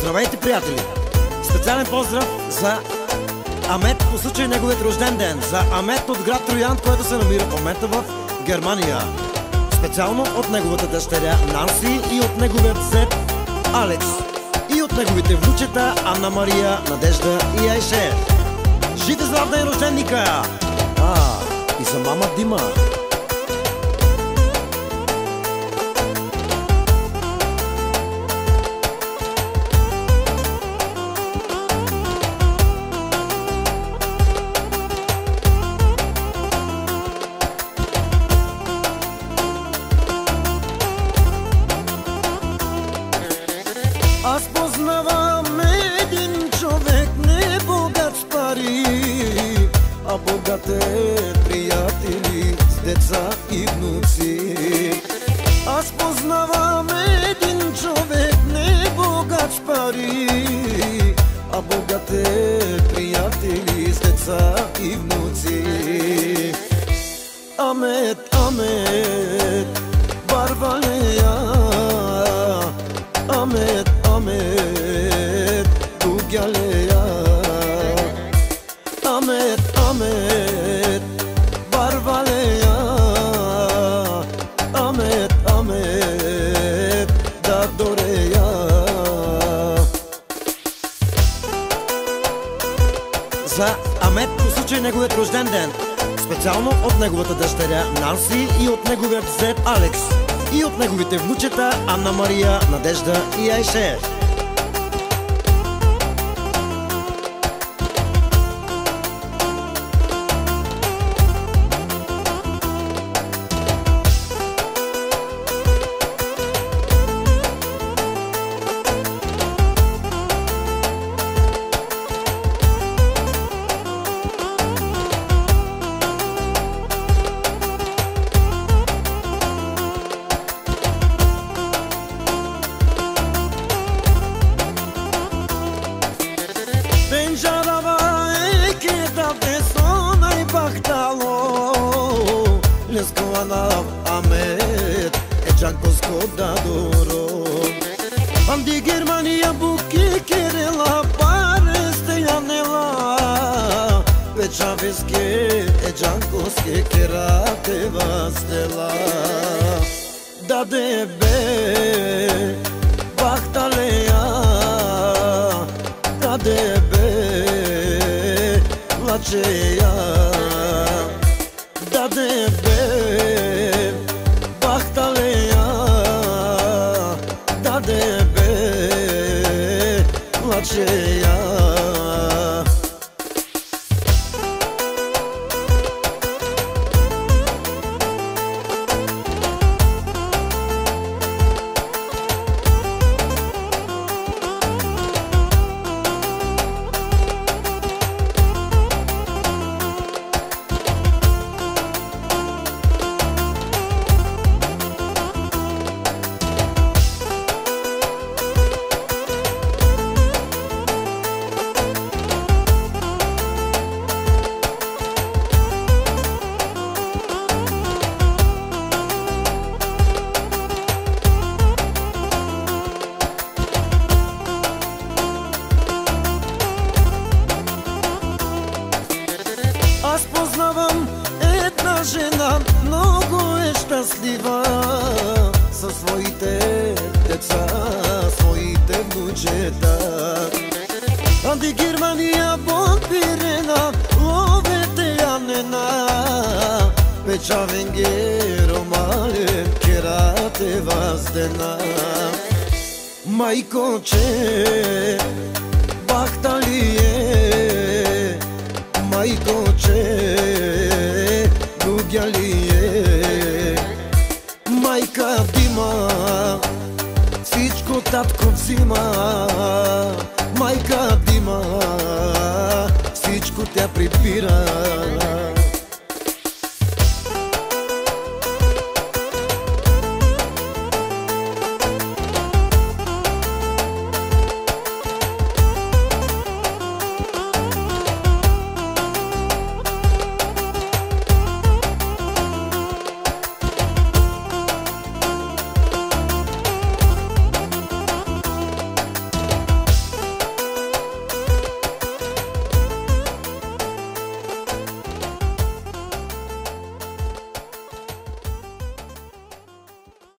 Здравейте, приятели! Специален поздрав за Амет по случай неговият рожден ден. За Амет от град Троян, който се намира в момента в Германия. Специално от неговата дъщеря Нанси и от неговият зет Алекс. И от неговите внучета Анна Мария, Надежда и Айше. Жив и здрав ден рожденника! И за мама Дима. Аз познавам един човек, не богат с пари, а богат е приятели с деца и внуци. Аз познавам един човек, не богат с пари, а богат е приятели с деца и внуци. Амет, Амет, Барвалея, Амет, Амет, Бугялея, Амет, Амет, Барвалея, Амет, Амет, Дадорея. За Амет по случай неговият рожден ден. Специално от неговата дъщеря Нанси и от неговият зет Алекс. И от неговите внучета Анна Мария, Надежда и Айше. Benjarava eke da besona i bahtalo Leskovanav Amet e Jankosko da duro Andi Germania buki kerela pareste janela Veçaveske e Jankoske kerate vastela Da debe bahtaleja Da debe lačeja Da debe bahtaleja Da debe lačeja Аз познавам една жена, много е щастлива със своите деца, своите внучета. Анди Германия бомбирена, ловете янена, Печавенге ромален, керате ваздена. Майкоче, бахталие, майкоче, Бугялие, майка Дима, всичко татко взима, майка Дима, всичко тя прибира.